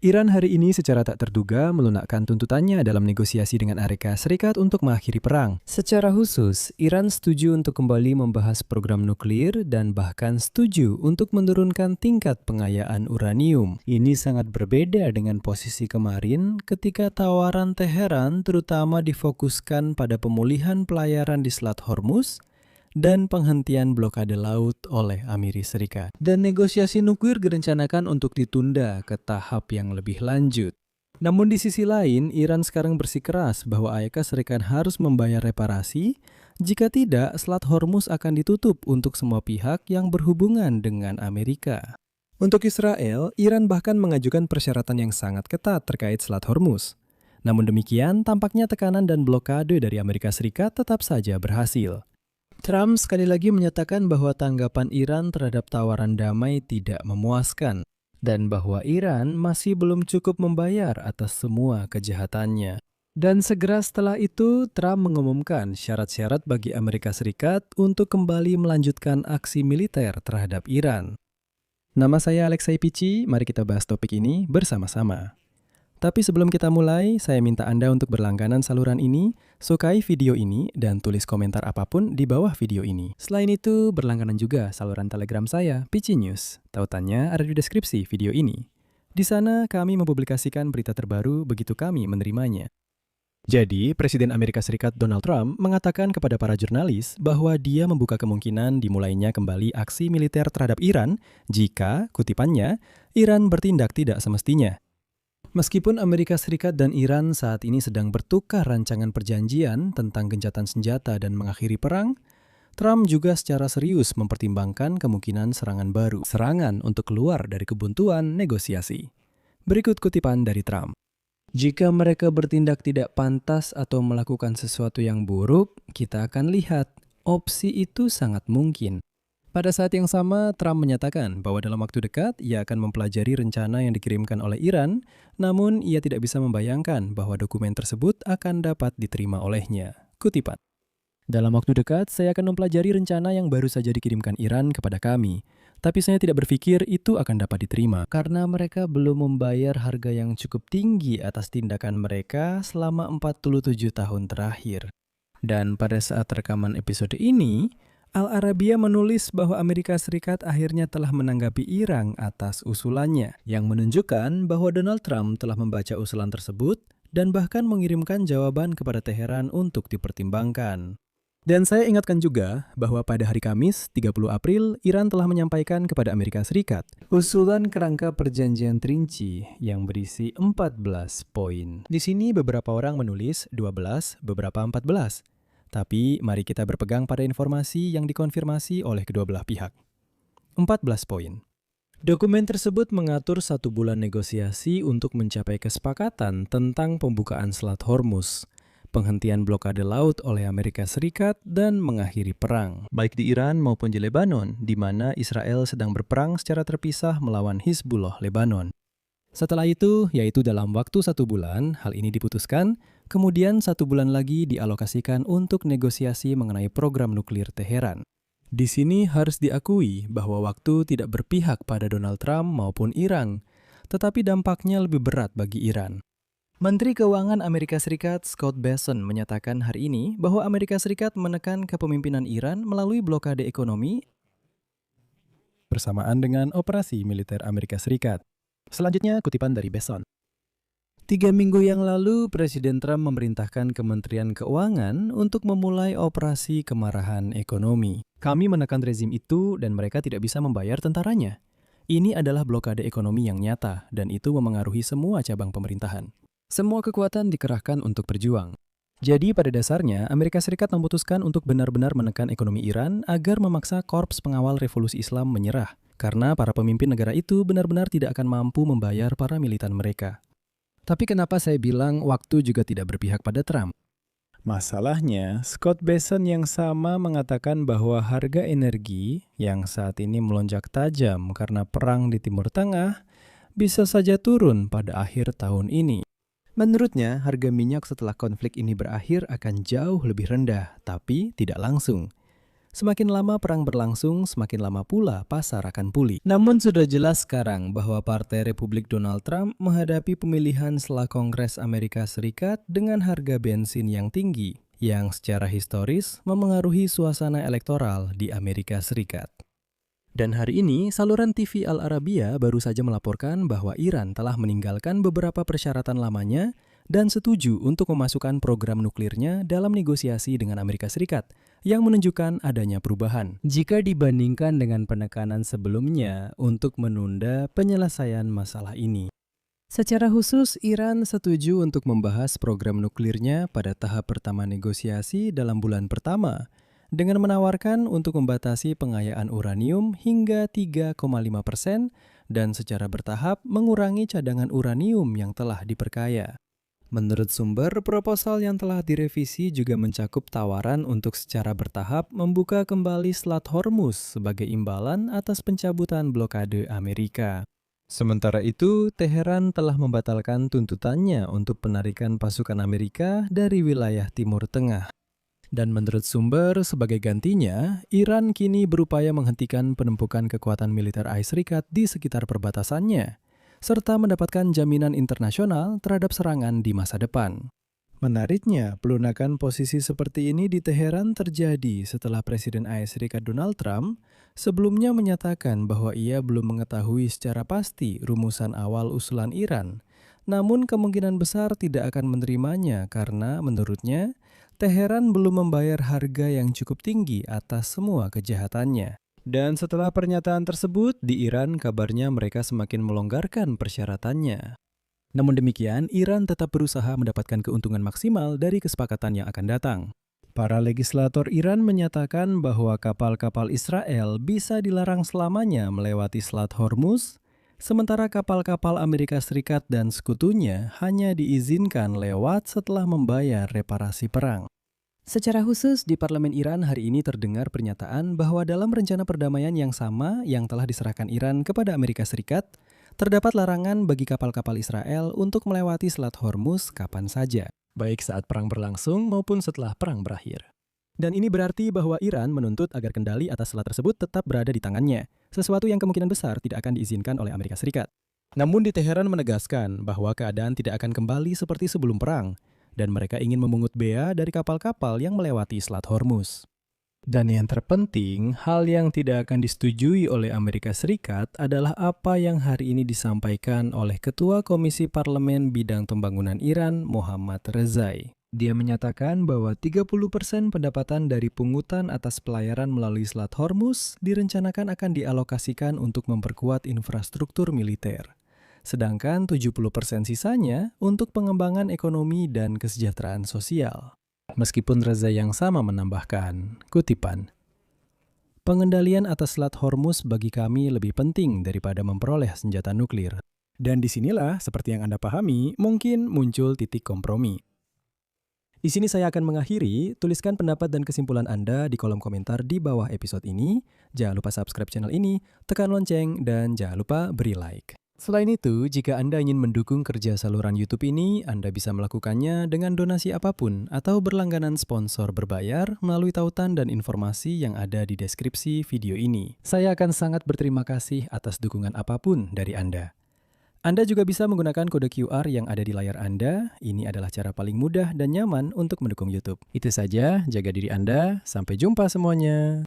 Iran hari ini secara tak terduga melunakkan tuntutannya dalam negosiasi dengan Amerika Serikat untuk mengakhiri perang. Secara khusus, Iran setuju untuk kembali membahas program nuklir dan bahkan setuju untuk menurunkan tingkat pengayaan uranium. Ini sangat berbeda dengan posisi kemarin ketika tawaran Teheran terutama difokuskan pada pemulihan pelayaran di Selat Hormuz dan penghentian blokade laut oleh Amerika Serikat. Dan negosiasi nuklir direncanakan untuk ditunda ke tahap yang lebih lanjut. Namun di sisi lain, Iran sekarang bersikeras bahwa Amerika Serikat harus membayar reparasi, jika tidak, Selat Hormuz akan ditutup untuk semua pihak yang berhubungan dengan Amerika. Untuk Israel, Iran bahkan mengajukan persyaratan yang sangat ketat terkait Selat Hormuz. Namun demikian, tampaknya tekanan dan blokade dari Amerika Serikat tetap saja berhasil. Trump sekali lagi menyatakan bahwa tanggapan Iran terhadap tawaran damai tidak memuaskan dan bahwa Iran masih belum cukup membayar atas semua kejahatannya. Dan segera setelah itu, Trump mengumumkan syarat-syarat bagi Amerika Serikat untuk kembali melanjutkan aksi militer terhadap Iran. Nama saya Alexei Pichi, mari kita bahas topik ini bersama-sama. Tapi sebelum kita mulai, saya minta Anda untuk berlangganan saluran ini, sukai video ini, dan tulis komentar apapun di bawah video ini. Selain itu, berlangganan juga saluran Telegram saya, Pichi News. Tautannya ada di deskripsi video ini. Di sana, kami mempublikasikan berita terbaru begitu kami menerimanya. Jadi, Presiden Amerika Serikat Donald Trump mengatakan kepada para jurnalis bahwa dia membuka kemungkinan dimulainya kembali aksi militer terhadap Iran jika, kutipannya, Iran bertindak tidak semestinya. Meskipun Amerika Serikat dan Iran saat ini sedang bertukar rancangan perjanjian tentang gencatan senjata dan mengakhiri perang, Trump juga secara serius mempertimbangkan kemungkinan serangan baru, serangan untuk keluar dari kebuntuan negosiasi. Berikut kutipan dari Trump. Jika mereka bertindak tidak pantas atau melakukan sesuatu yang buruk, kita akan lihat opsi itu sangat mungkin. Pada saat yang sama, Trump menyatakan bahwa dalam waktu dekat ia akan mempelajari rencana yang dikirimkan oleh Iran, namun ia tidak bisa membayangkan bahwa dokumen tersebut akan dapat diterima olehnya. Kutipan. Dalam waktu dekat, saya akan mempelajari rencana yang baru saja dikirimkan Iran kepada kami. Tapi saya tidak berpikir itu akan dapat diterima, karena mereka belum membayar harga yang cukup tinggi atas tindakan mereka selama 47 tahun terakhir. Dan pada saat rekaman episode ini, Al Arabiya menulis bahwa Amerika Serikat akhirnya telah menanggapi Iran atas usulannya, yang menunjukkan bahwa Donald Trump telah membaca usulan tersebut dan bahkan mengirimkan jawaban kepada Teheran untuk dipertimbangkan. Dan saya ingatkan juga bahwa pada hari Kamis, 30 April, Iran telah menyampaikan kepada Amerika Serikat usulan kerangka perjanjian terinci yang berisi 14 poin. Di sini beberapa orang menulis 12, beberapa 14. Tapi mari kita berpegang pada informasi yang dikonfirmasi oleh kedua belah pihak. 14 poin. Dokumen tersebut mengatur 1 bulan negosiasi untuk mencapai kesepakatan tentang pembukaan Selat Hormuz, penghentian blokade laut oleh Amerika Serikat, dan mengakhiri perang, baik di Iran maupun di Lebanon, di mana Israel sedang berperang secara terpisah melawan Hizbullah Lebanon. Setelah itu, yaitu dalam waktu 1 bulan, hal ini diputuskan, kemudian 1 bulan lagi dialokasikan untuk negosiasi mengenai program nuklir Teheran. Di sini harus diakui bahwa waktu tidak berpihak pada Donald Trump maupun Iran, tetapi dampaknya lebih berat bagi Iran. Menteri Keuangan Amerika Serikat Scott Bessent menyatakan hari ini bahwa Amerika Serikat menekan kepemimpinan Iran melalui blokade ekonomi bersamaan dengan operasi militer Amerika Serikat. Selanjutnya, kutipan dari Bessent. 3 minggu yang lalu, Presiden Trump memerintahkan Kementerian Keuangan untuk memulai operasi kemarahan ekonomi. Kami menekan rezim itu dan mereka tidak bisa membayar tentaranya. Ini adalah blokade ekonomi yang nyata dan itu memengaruhi semua cabang pemerintahan. Semua kekuatan dikerahkan untuk berjuang. Jadi pada dasarnya, Amerika Serikat memutuskan untuk benar-benar menekan ekonomi Iran agar memaksa Korps Pengawal Revolusi Islam menyerah. Karena para pemimpin negara itu benar-benar tidak akan mampu membayar para militan mereka. Tapi kenapa saya bilang waktu juga tidak berpihak pada Trump? Masalahnya, Scott Bessent yang sama mengatakan bahwa harga energi yang saat ini melonjak tajam karena perang di Timur Tengah bisa saja turun pada akhir tahun ini. Menurutnya, harga minyak setelah konflik ini berakhir akan jauh lebih rendah, tapi tidak langsung. Semakin lama perang berlangsung, semakin lama pula pasar akan pulih. Namun sudah jelas sekarang bahwa Partai Republik Donald Trump menghadapi pemilihan setelah Kongres Amerika Serikat dengan harga bensin yang tinggi, yang secara historis memengaruhi suasana elektoral di Amerika Serikat. Dan hari ini, saluran TV Al Arabiya baru saja melaporkan bahwa Iran telah meninggalkan beberapa persyaratan lamanya dan setuju untuk memasukkan program nuklirnya dalam negosiasi dengan Amerika Serikat, yang menunjukkan adanya perubahan. Jika dibandingkan dengan penekanan sebelumnya untuk menunda penyelesaian masalah ini. Secara khusus, Iran setuju untuk membahas program nuklirnya pada tahap pertama negosiasi dalam bulan pertama, dengan menawarkan untuk membatasi pengayaan uranium hingga 3,5% dan secara bertahap mengurangi cadangan uranium yang telah diperkaya. Menurut sumber, proposal yang telah direvisi juga mencakup tawaran untuk secara bertahap membuka kembali Selat Hormuz sebagai imbalan atas pencabutan blokade Amerika. Sementara itu, Teheran telah membatalkan tuntutannya untuk penarikan pasukan Amerika dari wilayah Timur Tengah. Dan menurut sumber, sebagai gantinya, Iran kini berupaya menghentikan penumpukan kekuatan militer AS di sekitar perbatasannya, serta mendapatkan jaminan internasional terhadap serangan di masa depan. Menariknya, pelunakan posisi seperti ini di Teheran terjadi setelah Presiden AS Donald Trump sebelumnya menyatakan bahwa ia belum mengetahui secara pasti rumusan awal usulan Iran, namun kemungkinan besar tidak akan menerimanya karena menurutnya, Teheran belum membayar harga yang cukup tinggi atas semua kejahatannya. Dan setelah pernyataan tersebut, di Iran kabarnya mereka semakin melonggarkan persyaratannya. Namun demikian, Iran tetap berusaha mendapatkan keuntungan maksimal dari kesepakatan yang akan datang. Para legislator Iran menyatakan bahwa kapal-kapal Israel bisa dilarang selamanya melewati Selat Hormuz, sementara kapal-kapal Amerika Serikat dan sekutunya hanya diizinkan lewat setelah membayar reparasi perang. Secara khusus, di parlemen Iran hari ini terdengar pernyataan bahwa dalam rencana perdamaian yang sama yang telah diserahkan Iran kepada Amerika Serikat, terdapat larangan bagi kapal-kapal Israel untuk melewati Selat Hormuz kapan saja, baik saat perang berlangsung maupun setelah perang berakhir. Dan ini berarti bahwa Iran menuntut agar kendali atas selat tersebut tetap berada di tangannya, sesuatu yang kemungkinan besar tidak akan diizinkan oleh Amerika Serikat. Namun di Teheran menegaskan bahwa keadaan tidak akan kembali seperti sebelum perang, dan mereka ingin memungut bea dari kapal-kapal yang melewati Selat Hormuz. Dan yang terpenting, hal yang tidak akan disetujui oleh Amerika Serikat adalah apa yang hari ini disampaikan oleh Ketua Komisi Parlemen Bidang Pembangunan Iran, Mohammad Rezai. Dia menyatakan bahwa 30% pendapatan dari pungutan atas pelayaran melalui Selat Hormuz direncanakan akan dialokasikan untuk memperkuat infrastruktur militer. Sedangkan 70% sisanya untuk pengembangan ekonomi dan kesejahteraan sosial. Meskipun Reza yang sama menambahkan, kutipan, "Pengendalian atas Selat Hormuz bagi kami lebih penting daripada memperoleh senjata nuklir." Dan disinilah, seperti yang Anda pahami, mungkin muncul titik kompromi. Di sini saya akan mengakhiri, tuliskan pendapat dan kesimpulan Anda di kolom komentar di bawah episode ini. Jangan lupa subscribe channel ini, tekan lonceng, dan jangan lupa beri like. Selain itu, jika Anda ingin mendukung kerja saluran YouTube ini, Anda bisa melakukannya dengan donasi apapun atau berlangganan sponsor berbayar melalui tautan dan informasi yang ada di deskripsi video ini. Saya akan sangat berterima kasih atas dukungan apapun dari Anda. Anda juga bisa menggunakan kode QR yang ada di layar Anda. Ini adalah cara paling mudah dan nyaman untuk mendukung YouTube. Itu saja, jaga diri Anda. Sampai jumpa semuanya.